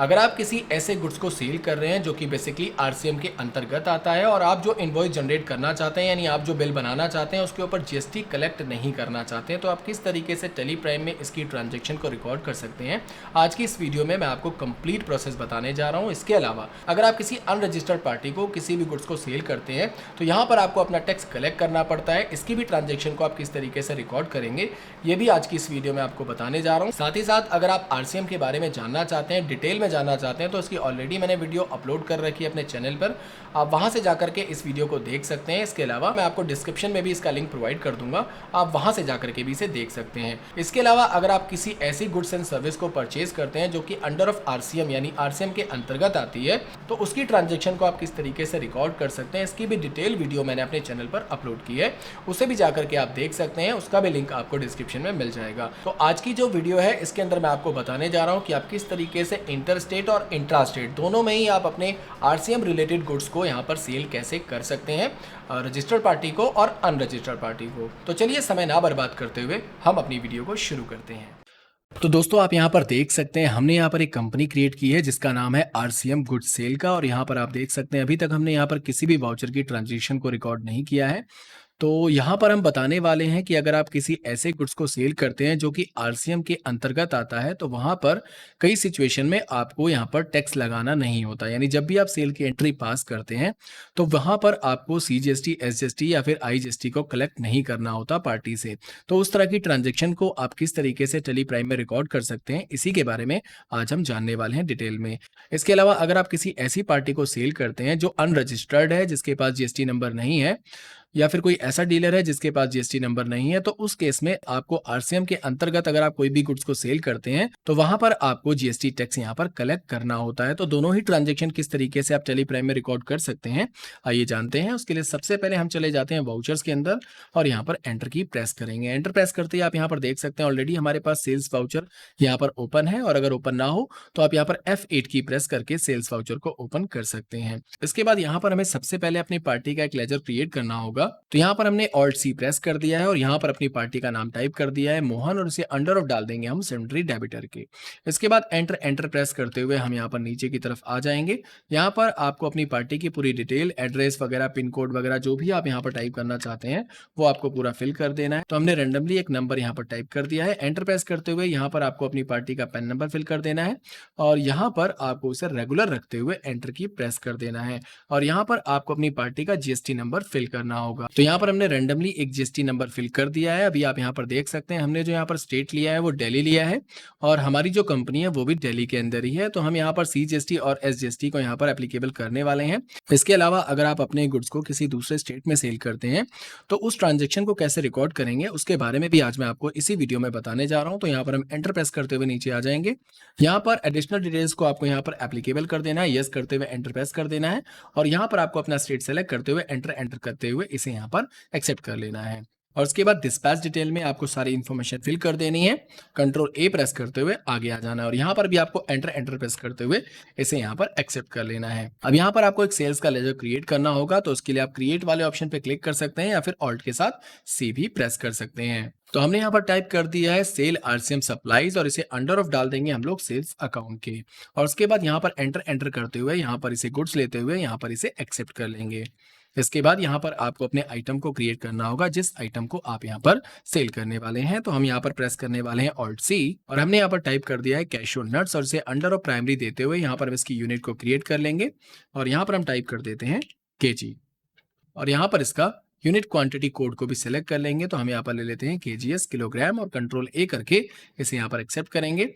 अगर आप किसी ऐसे गुड्स को सेल कर रहे हैं जो कि बेसिकली आरसीएम के अंतर्गत आता है और आप जो इनवॉइस जनरेट करना चाहते हैं यानी आप जो बिल बनाना चाहते हैं उसके ऊपर जीएसटी कलेक्ट नहीं करना चाहते हैं, तो आप किस तरीके से टेली प्राइम में इसकी ट्रांजैक्शन को रिकॉर्ड कर सकते हैं। आज की इस वीडियो में मैं आपको कंप्लीट प्रोसेस बताने जा रहा हूँ। इसके अलावा अगर आप किसी अनरजिस्टर्ड पार्टी को किसी भी गुड्स को सेल करते हैं तो यहाँ पर आपको अपना टैक्स कलेक्ट करना पड़ता है। इसकी भी ट्रांजेक्शन को आप किस तरीके से रिकॉर्ड करेंगे ये भी आज की इस वीडियो में आपको बताने जा रहा हूँ। साथ ही साथ अगर आप आरसीएम के बारे में जानना चाहते हैं, डिटेल में जानना चाहते हैं, तो इसकी ऑलरेडी मैंने वीडियो अपलोड कर रखी है अपने चैनल पर, आप वहां से जाकर के इस वीडियो को देख सकते हैं। इसके अलावा मैं आपको डिस्क्रिप्शन में भी इसका लिंक प्रोवाइड कर दूंगा, आप वहां से जाकर के भी इसे देख सकते हैं। इसके अलावा अगर आप किसी ऐसी गुड्स एंड सर्विस को परचेज करते हैं जो कि अंडर ऑफ आरसीएम यानी आरसीएम के अंतर्गत आती है, तो उसकी ट्रांजेक्शन को आप किस तरीके से रिकॉर्ड कर सकते हैं, इसकी भी डिटेल वीडियो मैंने अपने चैनल पर अपलोड की है, उसे भी जाकर के आप देख सकते हैं। उसका भी लिंक आपको डिस्क्रिप्शन में मिल जाएगा। तो आज की जो वीडियो है इसके अंदर मैं आपको बताने जा रहा हूं कि आप किस तरीके से इंटर स्टेट और इंट्रा स्टेट दोनों में ही आप अपने आरसीएम रिलेटेड गुड्स को यहां पर सेल कैसे कर सकते हैं, रजिस्टर्ड पार्टी को और अनरजिस्टर्ड पार्टी को। तो चलिए समय ना बर्बाद करते हुए हम अपनी वीडियो को शुरू करते हैं। तो दोस्तों आप यहाँ पर देख सकते हैं हमने यहाँ पर एक कंपनी क्रिएट की है जिसका नाम है आरसीएम गुड्स सेल का, और यहाँ पर आप देख सकते हैं अभी तक हमने यहाँ पर किसी भी वाउचर की ट्रांजेक्शन को रिकॉर्ड नहीं किया है। तो यहाँ पर हम बताने वाले हैं कि अगर आप किसी ऐसे गुड्स को सेल करते हैं जो कि आरसीएम के अंतर्गत आता है तो वहाँ पर कई सिचुएशन में आपको यहाँ पर टैक्स लगाना नहीं होता। यानी जब भी आप सेल की एंट्री पास करते हैं तो वहाँ पर आपको सीजीएसटी, एसजीएसटी या फिर आईजीएसटी को कलेक्ट नहीं करना होता पार्टी से। तो उस तरह की ट्रांजेक्शन को आप किस तरीके से टेली प्राइम में रिकॉर्ड कर सकते हैं, इसी के बारे में आज हम जानने वाले हैं डिटेल में। इसके अलावा अगर आप किसी ऐसी पार्टी को सेल करते हैं जो अनरजिस्टर्ड है, जिसके पास जीएसटी नंबर नहीं है, या फिर कोई ऐसा डीलर है जिसके पास जीएसटी नंबर नहीं है, तो उस केस में आपको आरसीएम के अंतर्गत अगर आप कोई भी गुड्स को सेल करते हैं तो वहां पर आपको जीएसटी टैक्स यहां पर कलेक्ट करना होता है। तो दोनों ही ट्रांजैक्शन किस तरीके से आप टेली प्राइम में रिकॉर्ड कर सकते हैं आइए जानते हैं। उसके लिए सबसे पहले हम चले जाते हैं वाउचर्स के अंदर और यहाँ पर एंटर की प्रेस करेंगे। एंटर प्रेस करते ही आप यहाँ पर देख सकते हैं ऑलरेडी हमारे पास सेल्स वाउचर यहाँ पर ओपन है, और अगर ओपन ना हो तो आप यहाँ पर F8 की प्रेस करके सेल्स वाउचर को ओपन कर सकते हैं। इसके बाद यहाँ पर हमें सबसे पहले अपनी पार्टी का एक लेजर क्रिएट करना होगा। तो यहाँ पर हमने ऑल्ट सी प्रेस कर दिया है और यहाँ पर अपनी पार्टी का नाम टाइप कर दिया है मोहन, और इसे अंडर ऑफ डाल देंगे हम सेंट्री डेबिटर के। इसके बाद एंटर प्रेस करते हुए हम यहाँ पर नीचे की तरफ आ जाएंगे। यहाँ पर आपको अपनी पार्टी की पूरी डिटेल, एड्रेस वगैरह, पिन कोड वगैरह जो भी आप यहाँ पर टाइप करना चाहते हैं वो आपको पूरा फिल कर देना है। तो हमने रेंडमली एक नंबर यहाँ पर टाइप कर दिया है। एंटर प्रेस करते हुए यहाँ पर आपको अपनी पार्टी का पैन नंबर फिल कर देना है और यहाँ पर आपको उसे रेगुलर रखते हुए एंटर की प्रेस कर देना है, और यहाँ पर आपको अपनी पार्टी का जीएसटी नंबर फिल करना होगा। तो यहाँ पर हमने रेंडमली एक जीएसटी नंबर फिल कर दिया है। अभी आप यहाँ पर देख सकते हैं हमने जो यहाँ पर स्टेट लिया है वो दिल्ली लिया है, और हमारी जो कंपनी है वो भी दिल्ली के अंदर ही है। तो हम यहाँ पर सीजीएसटी और एसजीएसटी को यहाँ पर एप्लीकेबल करने वाले हैं। इसके अलावा अगर आप अपने गुड्स को किसी दूसरे स्टेट में सेल करते हैं तो उस ट्रांजेक्शन को कैसे रिकॉर्ड करेंगे उसके बारे में भी आज मैं आपको इसी वीडियो में बताने जा रहा हूँ। तो यहाँ पर हम एंटर प्रेस करते हुए नीचे आ जाएंगे। यहाँ पर एडिशनल डिटेल्स को आपको यहाँ पर एप्लीकेबल कर देना है, यस करते हुए एंटर प्रेस कर देना है, और यहाँ पर आपको अपना स्टेट सेलेक्ट करते हुए एंटर करते हुए इसे यहाँ पर एक्सेप्ट कर लेना है। और उसके बाद डिस्पैच डिटेल में आपको सारी इन्फॉर्मेशन फिल कर देनी है। कंट्रोल ए प्रेस करते हुए आगे आ जाना है, और यहाँ पर भी आपको एंटर प्रेस करते हुए इसे यहाँ पर एक्सेप्ट कर लेना है। अब यहाँ पर आपको एक सेल्स का लेजर क्रिएट करना होगा, तो उसके लिए आप क्रिएट वाले ऑप्शन पे क्लिक कर सकते हैं या फिर ऑल्ट के साथ सी भी प्रेस कर सकते हैं। तो हमने यहाँ पर टाइप कर दिया है सेल आरसीएम सप्लाईज, और इसे अंडर ऑफ डाल देंगे हम लोग सेल्स अकाउंट के। और उसके बाद यहाँ पर एंटर करते हुए यहाँ पर इसे गुड्स लेते हुए यहाँ पर इसे एक्सेप्ट कर लेंगे। इसके बाद यहाँ पर आपको अपने आइटम को क्रिएट करना होगा जिस आइटम को आप यहाँ पर सेल करने वाले हैं। तो हम यहाँ पर प्रेस करने वाले हैं ऑल्ट सी, और हमने यहाँ पर टाइप कर दिया है कैशू नट्स, और इसे अंडर ऑफ प्राइमरी देते हुए यहाँ पर हम इसकी यूनिट को क्रिएट कर लेंगे, और यहाँ पर हम टाइप कर देते हैं केजी, और यहाँ पर इसका यूनिट क्वांटिटी कोड को भी सिलेक्ट कर लेंगे। तो हम यहाँ पर ले लेते हैं केजीएस किलोग्राम, और कंट्रोल ए करके इसे यहाँ पर एक्सेप्ट करेंगे।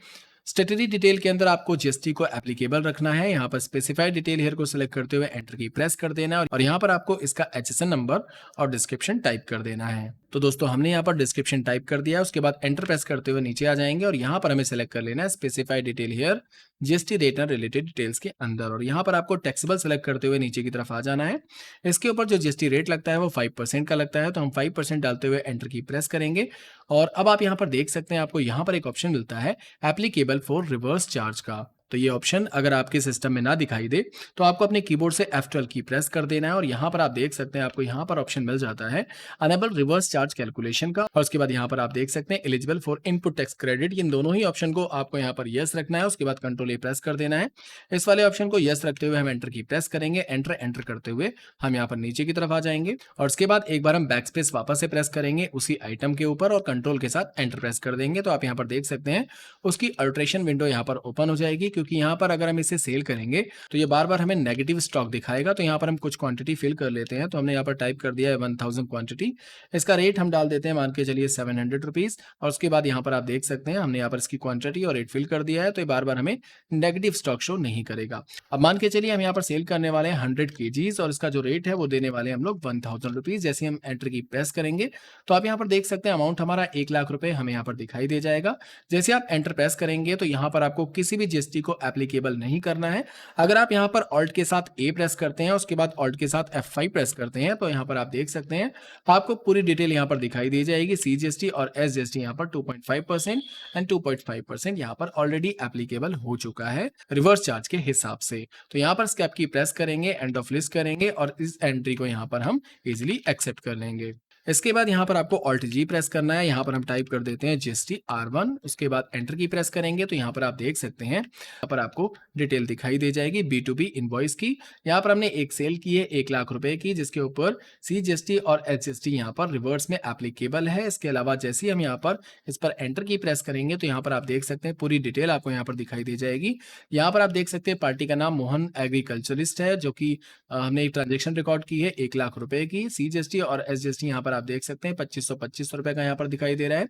स्टेटरी डिटेल के अंदर आपको जीएसटी को एप्लीकेबल रखना है। यहाँ पर स्पेसिफाइड डिटेल हेयर को सिलेक्ट करते हुए एंटर की प्रेस कर देना है, और यहाँ पर आपको इसका एचएसएन नंबर और डिस्क्रिप्शन टाइप कर देना है। तो दोस्तों हमने यहाँ पर डिस्क्रिप्शन टाइप कर दिया है। उसके बाद एंटर प्रेस करते हुए नीचे आ जाएंगे, और यहाँ पर हमें सेलेक्ट कर लेना है specified detail here GST rate and related details के अंदर, और यहाँ पर आपको टैक्सेबल सेलेक्ट करते हुए नीचे की तरफ आ जाना है। इसके ऊपर जो जीएसटी रेट लगता है वो 5% का लगता है, तो हम 5% डालते हुए एंटर की प्रेस करेंगे। और अब आप यहाँ पर देख सकते हैं आपको यहाँ पर एक ऑप्शन मिलता है एप्लीकेबल फॉर रिवर्स चार्ज का। तो ये ऑप्शन अगर आपके सिस्टम में ना दिखाई दे तो आपको अपने कीबोर्ड से F12 की प्रेस कर देना है और यहाँ पर आप देख सकते हैं आपको यहाँ पर ऑप्शन मिल जाता है अनेबल रिवर्स चार्ज कैलकुलेशन का, और उसके बाद यहाँ पर आप देख सकते हैं eligible for input tax credit. इन दोनों ही ऑप्शन को आपको यहाँ पर यस रखना है, उसके बाद कंट्रोल ए प्रेस कर देना है। इस वाले ऑप्शन को यस रखते हुए हम एंटर की प्रेस करेंगे, एंटर एंटर करते हुए हम यहाँ पर नीचे की तरफ आ जाएंगे और उसके बाद एक बार हम बैक स्पेस वापस से प्रेस करेंगे उसी आइटम के ऊपर और कंट्रोल के साथ एंटर प्रेस कर देंगे। तो आप यहाँ पर देख सकते हैं उसकी अल्ट्रेशन विंडो यहाँ पर ओपन हो जाएगी, क्योंकि यहाँ पर अगर हम इसे सेल करेंगे तो ये बार बार हमें नेगेटिव स्टॉक दिखाएगा। तो यहाँ पर हम कुछ क्वांटिटी फिल कर लेते हैं। तो हमने यहाँ पर टाइप कर दिया है 1000 क्वांटिटी, इसका रेट हम डाल देते हैं मान के चलिए 700 रुपीज, और उसके बाद यहाँ पर आप देख सकते हैं हमने यहाँ पर इसकी क्वांटिटी और रेट फिल कर दिया है। तो ये बार बार हमें नेगेटिव स्टॉक शो नहीं करेगा। अब मान के चलिए हम यहाँ पर सेल करने वाले हैं 100 kgs और इसका जो रेट है वो देने वाले हैं हम लोग 1000 रुपीज। जैसे हम एंटर की प्रेस करेंगे तो आप यहाँ पर देख सकते हैं अमाउंट हमारा 1 लाख रुपए हमें यहाँ पर दिखाई दे जाएगा। जैसे आप एंटर प्रेस करेंगे तो यहाँ पर आपको किसी भी जीएसटी को एप्लीकेबल नहीं करना है। अगर आप यहाँ पर ऑल्ट के साथ ए प्रेस करते हैं उसके बाद ऑल्ट के साथ F5 प्रेस करते हैं तो यहाँ पर आप देख सकते हैं आपको पूरी डिटेल यहाँ पर दिखाई दी जाएगी। CGST और SGST यहाँ पर 2.5% एंड 2.5% यहाँ पर ऑलरेडी एप्लीकेबल हो चुका है रिवर्स चार्ज के हिसाब से। तो यहाँ पर स्केप की प्रेस करेंगे, एंड ऑफ लिस्ट करेंगे और इस एंट्री को यहाँ पर हम इजिली एक्सेप्ट कर लेंगे। इसके बाद यहाँ पर आपको ऑल्ट जी प्रेस करना है। यहाँ पर हम टाइप कर देते हैं GST R1, उसके बाद एंटर की प्रेस करेंगे तो यहाँ पर आप देख सकते हैं यहाँ पर आपको डिटेल दिखाई दे जाएगी B2B इनवॉइस की। यहाँ पर हमने एक सेल की है 1 लाख रुपए की, जिसके ऊपर CGST और HGST यहाँ पर रिवर्स में एप्लीकेबल है। इसके अलावा जैसे ही हम यहाँ पर इस पर एंटर की प्रेस करेंगे तो यहाँ पर आप देख सकते हैं पूरी डिटेल आपको यहाँ पर दिखाई दे जाएगी। यहाँ पर आप देख सकते हैं पार्टी का नाम मोहन एग्रीकल्चरिस्ट है, जो कि हमने एक ट्रांजेक्शन रिकॉर्ड की है 1 लाख रुपए की। CGST और SGST यहाँ पर आप देख सकते हैं 2525 रुपए का यहाँ पर दिखाई दे रहा है।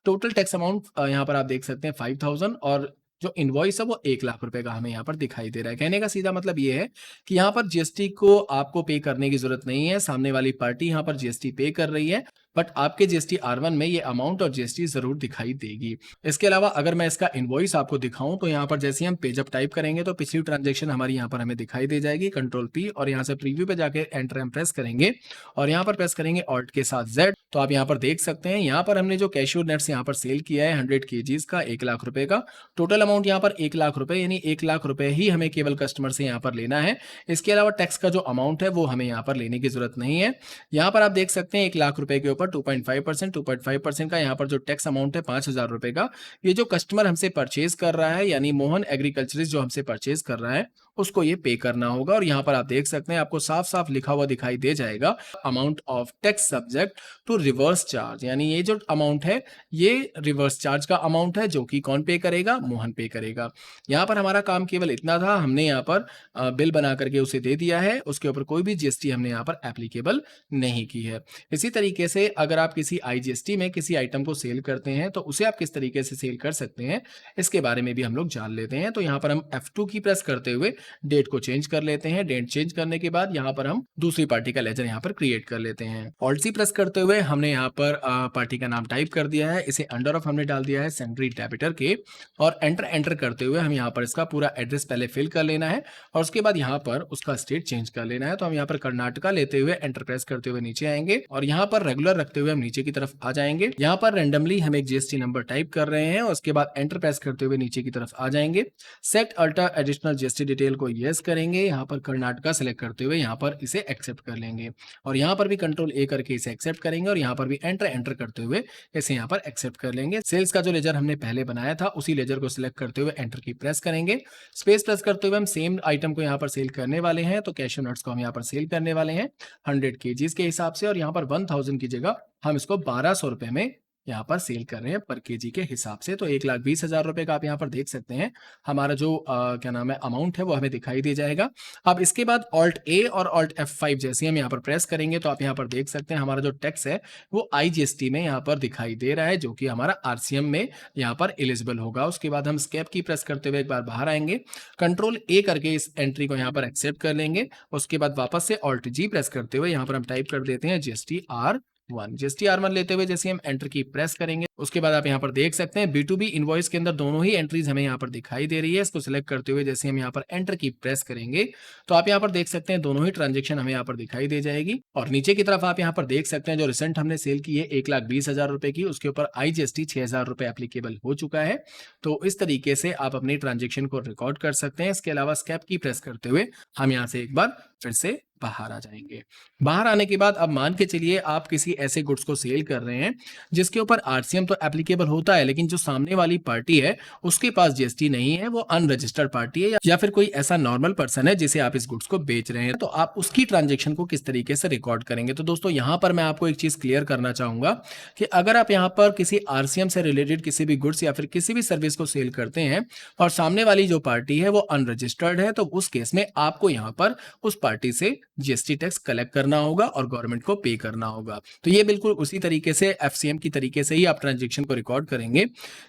टोटल टैक्स अमाउंट यहाँ पर आप देख सकते हैं 5000 और जो इनवॉइस है वो 1 लाख रुपए का हमें यहाँ पर दिखाई दे रहा है। कहने का सीधा मतलब ये है कि यहाँ पर जीएसटी को आपको पे करने की जरूरत नहीं है, सामने वाली पार्टी यहाँ पर जीएसटी पे कर रही है, बट आपके GST R1 में ये अमाउंट और GST जरूर दिखाई देगी। इसके अलावा अगर मैं इसका इनवॉइस आपको दिखाऊं तो यहाँ पर जैसे हम पेज अप टाइप करेंगे तो पिछली ट्रांजेक्शन हमारी यहाँ पर हमें दिखाई दे जाएगी। कंट्रोल P और यहाँ से प्रीव्यू पे जाके एंटर हम प्रेस करेंगे और यहाँ पर प्रेस करेंगे ऑल्ट के साथ Z। तो आप यहाँ पर देख सकते हैं यहाँ पर हमने जो कैश्यू नट्स यहाँ पर सेल किया है 100 kgs का 1 लाख रुपए का, टोटल अमाउंट यहाँ पर 1 लाख रुपए, यानी 1 लाख रुपए ही हमें केवल कस्टमर से यहाँ पर लेना है। इसके अलावा टैक्स का जो अमाउंट है वो हमें यहाँ पर लेने की जरूरत नहीं है। यहाँ पर आप देख सकते हैं 1 लाख रुपए के ऊपर 2.5% का यहाँ पर जो टैक्स अमाउंट है 5000 रुपए का, ये जो कस्टमर हमसे परचेज कर रहा है यानी मोहन एग्रीकल्चरिस्ट जो हमसे परचेज कर रहा है उसको ये पे करना होगा। और यहाँ पर आप देख सकते हैं आपको साफ साफ लिखा हुआ दिखाई दे जाएगा amount of tax subject to reverse charge, यानी ये जो अमाउंट है ये रिवर्स चार्ज का अमाउंट है जो कि कौन पे करेगा, मोहन पे करेगा। यहाँ पर हमारा काम केवल इतना था, हमने यहाँ पर बिल बना करके उसे दे दिया है, उसके ऊपर कोई भी GST हमने यहाँ पर एप्लीकेबल नहीं की है। इसी तरीके से अगर आप किसी IGST में किसी आइटम को सेल करते हैं तो उसे आप किस तरीके से सेल कर सकते हैं इसके बारे में भी हम लोग जान लेते हैं। तो यहाँ पर हम F2 की प्रेस करते हुए डेट को चेंज कर लेते हैं। डेट चेंज करने के बाद यहाँ पर हम दूसरी पार्टी का लेजर यहाँ पर क्रिएट कर लेते हैं। ऑल्ट सी प्रेस करते हुए हमने यहाँ पर पार्टी का नाम टाइप कर दिया है, इसे अंडर ऑफ हमने डाल दिया है सेंट्री डेबिटर के, और एंटर एंटर करते हुए हम यहाँ पर इसका पूरा एड्रेस पहले फिल कर लेना है और उसके बाद यहाँ पर उसका स्टेट चेंज कर लेना है। तो हम यहाँ पर कर्नाटका लेते हुए एंटर प्रेस करते हुए नीचे आएंगे और यहाँ पर रेगुलर रखते हुए हम नीचे की तरफ आ जाएंगे। यहाँ पर रेंडमली हम एक GST नंबर टाइप कर रहे हैं और उसके बाद एंटर प्रेस करते हुए नीचे की तरफ आ जाएंगे। Set alter additional GST detail को यस करेंगे, यहाँ पर कर्नाटका सेलेक्ट करते हुए यहाँ पर इसे एक्सेप्ट कर लेंगे और यहाँ पर भी कंट्रोल A करके इसे एक्सेप्ट करेंगे और यहाँ पर भी एंटर एंटर करते हुए इसे यहाँ पर एक्सेप्ट कर लेंगे। सेल्स का जो लेजर हमने पहले बनाया था उसी लेजर को सिलेक्ट करते हुए एंटर की प्रेस करेंगे। स्पेस प्रेस करते हुए हम सेम आइटम को यहाँ पर सेल करने वाले हैं, तो कैश्यू नट्स को हम यहाँ पर सेल करने वाले हैं 100 kgs के हिसाब से, और यहाँ पर 1000 की जगह हम इसको 1200 रुपए में यहाँ पर सेल कर रहे हैं पर केजी के हिसाब से। तो 1,20,000 रुपए का आप यहाँ पर देख सकते हैं हमारा जो क्या नाम है अमाउंट है वो हमें दिखाई दे जाएगा। अब इसके बाद ऑल्ट A और ऑल्ट F5 जैसे हम यहाँ पर प्रेस करेंगे तो आप यहाँ पर देख सकते हैं हमारा जो टैक्स है वो IGST में यहाँ पर दिखाई दे रहा है, जो कि हमारा RCM में यहाँ पर एलिजिबल होगा। उसके बाद हम स्केप की प्रेस करते हुए एक बार बाहर आएंगे, कंट्रोल A करके इस एंट्री को यहाँ पर एक्सेप्ट कर लेंगे। उसके बाद वापस से ऑल्ट G प्रेस करते हुए यहाँ पर हम टाइप कर देते हैं GST R R1 GST R1 लेते हुए जैसे हम एंटर की प्रेस करेंगे, उसके बाद आप यहाँ पर देख सकते हैं B2B इनवॉइस के अंदर दोनों ही एंट्रीज हमें यहाँ पर दिखाई दे रही है। इसको सिलेक्ट करते हुए जैसे हम यहाँ पर एंटर की प्रेस करेंगे तो आप यहाँ पर देख सकते हैं दोनों ही ट्रांजेक्शन हमें यहाँ पर दिखाई दे जाएगी। और नीचे की तरफ आप यहाँ पर देख सकते हैं जो रिसेंट हमने सेल की है 1,20,000 रुपए की, उसके ऊपर IGST 6,000 रुपए एप्लीकेबल हो चुका है। तो इस तरीके से आप अपनी ट्रांजेक्शन को रिकॉर्ड कर सकते हैं। इसके अलावा स्कैप की प्रेस करते हुए हम यहाँ से एक बार फिर से बाहर आ जाएंगे। बाहर आने के बाद अब मान के चलिए आप किसी ऐसे गुड्स को सेल कर रहे हैं जिसके ऊपर आरसीएम तो एप्लीकेबल होता है, लेकिन जो सामने वाली पार्टी है उसके पास जीएसटी नहीं है, वो अनरजिस्टर्ड पार्टी है या फिर कोई ऐसा नॉर्मल पर्सन है जिसे आप इस गुड्स को बेच रहे हैं, तो आप उसकी ट्रांजेक्शन को किस तरीके से रिकॉर्ड करेंगे। तो दोस्तों यहाँ पर मैं आपको एक चीज क्लियर करना चाहूंगा कि अगर आप यहाँ पर किसी आरसीएम से रिलेटेड किसी भी गुड्स या फिर किसी भी सर्विस को सेल करते हैं और सामने वाली जो पार्टी है वो अनरजिस्टर्ड है, तो उस केस में आपको यहाँ पर उस पार्टी से जीएसटी टैक्स कलेक्ट करना होगा और गवर्नमेंट को पे करना होगा। तो ये बिल्कुल उसी तरीके से एफसीएम की तरीके से ही आप ट्रांजैक्शन को रिकॉर्ड करेंगे।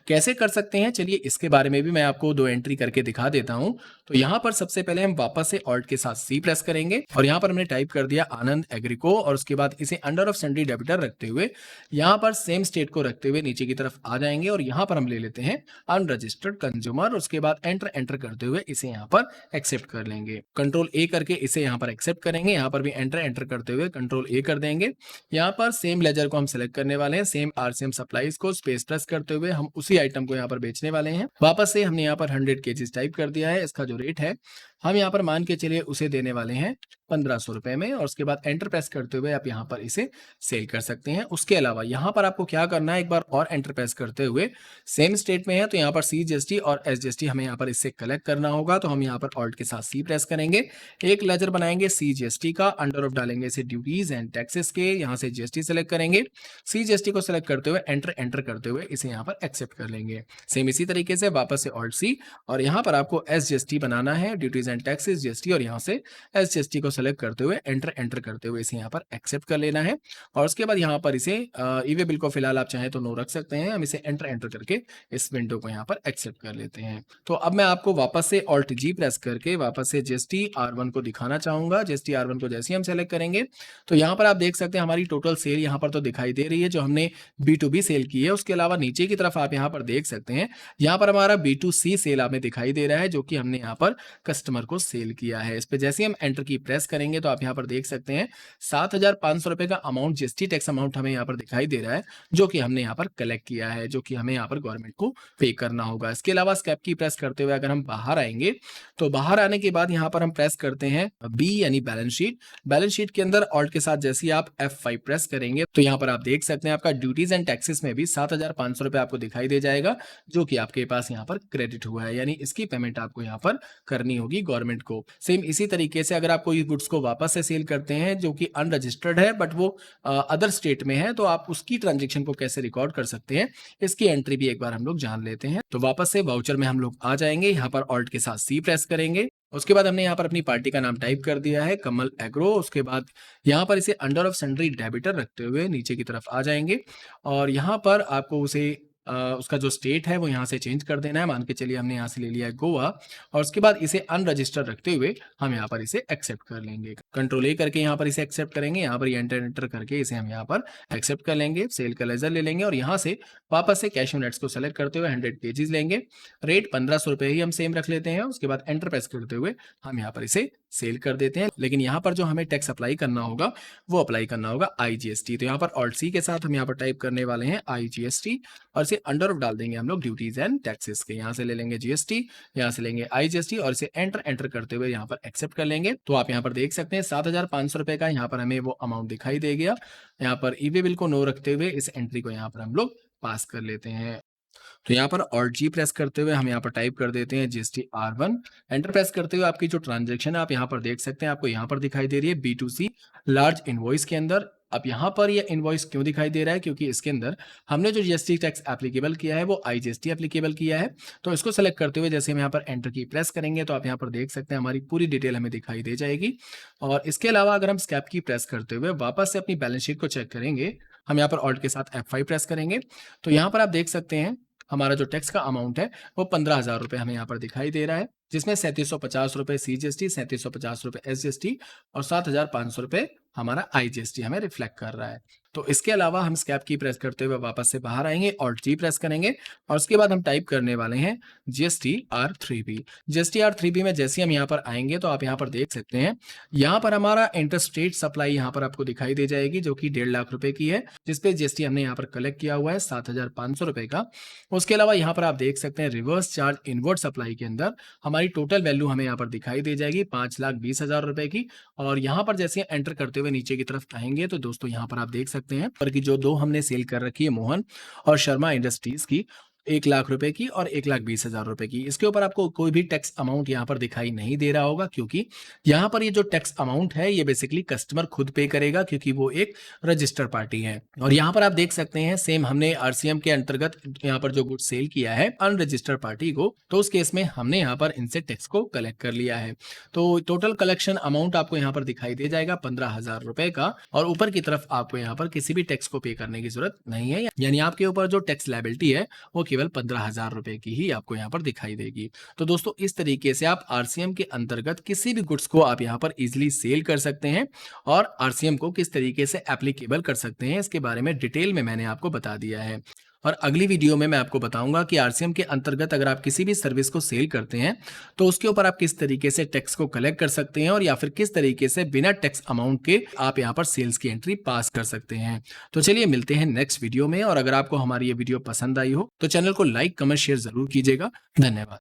कैसे कर सकते हैं, चलिए इसके बारे में भी मैं आपको 2 एंट्री करके दिखा देता हूं। तो यहां पर सबसे पहले हम वापस से ऑल्ट के साथ सी प्रेस करेंगे और यहां पर हमने टाइप कर दिया आनंद एग्रीको और उसके बाद इसे अंडर ऑफ सन्ड्री डेबिटर रखते हुए यहां पर सेम स्टेट को रखते हुए नीचे की तरफ आ जाएंगे और यहां पर हम ले लेते हैं अनरजिस्टर्ड कंज्यूमर। उसके बाद एंटर करते हुए इसे यहां पर एक्सेप्ट कर लेंगे, कंट्रोल ए करके इसे यहां पर एक्सेप्ट करेंगे। यहां पर भी एंटर करते हुए कंट्रोल ए कर देंगे। यहां पर सेम लेजर को हम सिलेक्ट करने वाले हैं, सेम आरसीएम सप्लाईज को स्पेस प्रेस करते हुए हम उसी आइटम को यहां पर बेचने वाले हैं। वापस से हमने यहां पर 100 केजीज टाइप कर दिया है। इसका जो रेट है हम यहाँ पर मान के चलिए उसे देने वाले हैं 1500 रुपए में और उसके बाद एंटर प्रेस करते हुए आप यहाँ पर इसे सेल कर सकते हैं। उसके अलावा यहाँ पर आपको क्या करना है, एक बार और एंटर प्रेस करते हुए सेम स्टेट में है तो यहाँ पर CGST और SGST हमें यहाँ पर इससे कलेक्ट करना होगा। तो हम यहाँ पर ऑल्ट के साथ सी प्रेस करेंगे, एक लेजर बनाएंगे CGST का, अंडर ऑफ डालेंगे इसे ड्यूटीज एंड टैक्सेस के, यहाँ से GST सेलेक्ट करेंगे, CGST को सिलेक्ट करते हुए एंटर करते हुए इसे यहाँ पर एक्सेप्ट कर लेंगे। सेम इसी तरीके से वापस से ऑल्ट सी और यहाँ पर आपको SGST बनाना है, ड्यूटीज एंड टैक्सेस GST, और यहाँ से SGST को सेलेक्ट करते हुए एंटर करते हुए इसे यहाँ पर एक्सेप्ट कर लेना है। और उसके बाद यहाँ पर इसे ई-वे बिल को फिलहाल आप चाहें तो नो रख सकते हैं। हम इसे एंटर करके इस विंडो को यहाँ पर एक्सेप्ट कर लेते हैं। तो अब मैं आपको वापस से ऑल्ट जी प्रेस करके वापस से GST R1 को दिखाना चाहूंगा। GST R1 को जैसे ही हम सेलेक्ट करेंगे तो यहाँ पर आप देख सकते हैं हमारी टोटल सेल यहाँ पर तो दिखाई दे रही है जो हमने B2B सेल की है। उसके अलावा नीचे की तरफ आप यहाँ पर देख सकते हैं यहाँ पर हमारा B2C सेल हमें दिखाई दे रहा है जो कि हमने यहाँ पर कस्टमर को सेल किया है। इस पे जैसे हम एंटर की प्रेस करेंगे तो आप यहाँ पर देख सकते हैं 7,500 रुपए का अमाउंट जीएसटी टैक्स अमाउंट हमें यहाँ पर दिखाई दे रहा है जो कि हमने यहाँ पर कलेक्ट किया है, जो कि हमें यहाँ पर गवर्नमेंट को पे करना होगा। इसके अलावा स्कैप की प्रेस करते हुए अगर हम बाहर आएंगे तो बाहर आने के बाद यहाँ पर हम प्रेस करते हैं बी यानी बैलेंस शीट। बैलेंस शीट के अंदर ऑल्ट के साथ जैसे आप F5 प्रेस करेंगे तो यहाँ पर आप देख सकते हैं आपका ड्यूटीज एंड टैक्सेस में भी 7,500 रुपए आपको दिखाई दे जाएगा जो कि आपके पास यहाँ पर क्रेडिट हुआ है, यानी इसकी पेमेंट आपको यहाँ पर करनी होगी गवर्नमेंट को। सेम इसी तरीके से अगर आप कोई गुड्स को वापस से सेल करते हैं जो कि अनरजिस्टर्ड है बट वो अदर स्टेट में है तो आप उसकी ट्रांजेक्शन को कैसे रिकॉर्ड कर सकते हैं, इसकी एंट्री भी एक बार हम लोग जान लेते हैं। तो वापस से वाउचर में हम लोग आ जाएंगे, यहाँ पर ऑल्ट के साथ सी प्रेस करेंगे। उसके बाद हमने यहाँ पर अपनी पार्टी का नाम टाइप कर दिया है कमल एग्रो। उसके बाद यहाँ पर इसे अंडर ऑफ सन्ड्री डेबिटर रखते हुए नीचे की तरफ आ जाएंगे और यहाँ पर आपको उसे उसका जो स्टेट है वो यहाँ से चेंज कर देना है। मान के चलिए हमने यहाँ से ले लिया है गोवा और उसके बाद इसे अनरजिस्टर्ड रखते हुए हम यहाँ पर इसे एक्सेप्ट कर लेंगे, कंट्रोल ए करके यहाँ पर इसे एक्सेप्ट करेंगे। यहाँ पर एंटर करके इसे हम यहाँ पर एक्सेप्ट कर लेंगे, सेल का लेजर ले लेंगे और यहाँ से वापस से कैश नट्स को सेलेक्ट करते हुए 100 केजीज लेंगे, रेट 1500 रुपए ही हम सेम रख लेते हैं। उसके बाद एंटर प्रेस करते हुए हम यहाँ पर इसे सेल कर देते हैं। लेकिन यहाँ पर जो हमें टैक्स अप्लाई करना होगा वो अप्लाई करना होगा IGST। तो यहाँ पर ऑल्ट सी के साथ हम यहाँ पर टाइप करने वाले हैं IGST और इसे अंडर ऑफ डाल देंगे हम लोग ड्यूटीज एंड टैक्सेस के। यहाँ से ले लेंगे GST, यहाँ से लेंगे IGST और इसे एंटर करते हुए यहाँ पर एक्सेप्ट कर लेंगे। तो आप यहाँ पर देख सकते हैं 7,500 रुपए का यहाँ पर हमें वो अमाउंट दिखाई दे गया। यहाँ पर ई-वे बिल को नो रखते हुए इस एंट्री को यहाँ पर हम लोग पास कर लेते हैं। तो यहाँ पर ऑल्ट जी प्रेस करते हुए हम यहाँ पर टाइप कर देते हैं GST R1, एंटर प्रेस करते हुए आपकी जो ट्रांजैक्शन है आप यहाँ पर देख सकते हैं, आपको यहाँ पर दिखाई दे रही है B2C लार्ज इनवॉइस के अंदर। अब यहाँ पर ये इनवॉइस क्यों दिखाई दे रहा है, क्योंकि इसके अंदर हमने जो जीएसटी टैक्स एप्लीकेबल किया है वो IGST एप्लीकेबल किया है। तो इसको सेलेक्ट करते हुए जैसे हम यहाँ पर एंटर की प्रेस करेंगे तो आप यहाँ पर देख सकते हैं हमारी पूरी डिटेल हमें दिखाई दे जाएगी। और इसके अलावा अगर हम स्कैप की प्रेस करते हुए वापस से अपनी बैलेंस शीट को चेक करेंगे, हम यहाँ पर ऑल्ट के साथ F5 प्रेस करेंगे तो यहाँ पर आप देख सकते हैं हमारा जो टैक्स का अमाउंट है वो 15,000 रुपए हमें यहाँ पर दिखाई दे रहा है, जिसमें 3750 रुपए CGST, 3750 रुपए SGST और 7,500 रुपए हमारा IGST हमें रिफ्लेक्ट कर रहा है। तो इसके अलावा हम स्कैप की प्रेस करते हुए वापस से बाहर आएंगे और जी प्रेस करेंगे और उसके बाद हम टाइप करने वाले हैं GSTR3B। GSTR3B में जैसे हम यहाँ पर आएंगे तो आप यहाँ पर देख सकते हैं, यहाँ पर हमारा इंटरस्टेट सप्लाई यहाँ पर आपको दिखाई दे जाएगी जो कि 1.5 लाख रुपए की है, जिसपे जीएसटी हमने यहाँ पर कलेक्ट किया हुआ है 7,500 रुपए का। उसके अलावा यहाँ पर आप देख सकते हैं रिवर्स चार्ज इनवर्ट सप्लाई के अंदर हमारी टोटल वैल्यू हमें यहाँ पर दिखाई दे जाएगी 5,20,000 रुपए की। और यहाँ पर जैसे एंटर करते हुए नीचे की तरफ आएंगे तो दोस्तों यहाँ पर आप देख सकते हैं पर कि जो दो हमने सेल कर रखी है मोहन और शर्मा इंडस्ट्रीज की, 1 लाख रुपए की और 1,20,000 रुपए की, इसके ऊपर आपको कोई भी टैक्स अमाउंट यहाँ पर दिखाई नहीं दे रहा होगा क्योंकि यहाँ पर ये जो टैक्स अमाउंट है ये बेसिकली कस्टमर खुद पे करेगा क्योंकि वो एक रजिस्टर्ड पार्टी है। और यहाँ पर आप देख सकते हैं सेम हमने आरसीएम के अंतर्गत यहाँ पर जो गुड सेल किया है अनरजिस्टर्ड पार्टी को, तो उस केस में हमने यहाँ पर इनसे टैक्स को कलेक्ट कर लिया है। तो टोटल कलेक्शन अमाउंट आपको यहाँ पर दिखाई दे जाएगा 15,000 रुपए का, और ऊपर की तरफ आपको यहाँ पर किसी भी टैक्स को पे करने की जरूरत नहीं है, यानी आपके ऊपर जो टैक्स लायबिलिटी है वो केवल 15,000 रुपए की ही आपको यहाँ पर दिखाई देगी। तो दोस्तों इस तरीके से आप आरसीएम के अंतर्गत किसी भी गुड्स को आप यहाँ पर इजीली सेल कर सकते हैं और आरसीएम को किस तरीके से एप्लीकेबल कर सकते हैं इसके बारे में डिटेल में मैंने आपको बता दिया है। और अगली वीडियो में मैं आपको बताऊंगा कि आरसीएम के अंतर्गत अगर आप किसी भी सर्विस को सेल करते हैं तो उसके ऊपर आप किस तरीके से टैक्स को कलेक्ट कर सकते हैं और या फिर किस तरीके से बिना टैक्स अमाउंट के आप यहाँ पर सेल्स की एंट्री पास कर सकते हैं। तो चलिए मिलते हैं नेक्स्ट वीडियो में, और अगर आपको हमारी ये वीडियो पसंद आई हो तो चैनल को लाइक कमेंट शेयर जरूर कीजिएगा। धन्यवाद।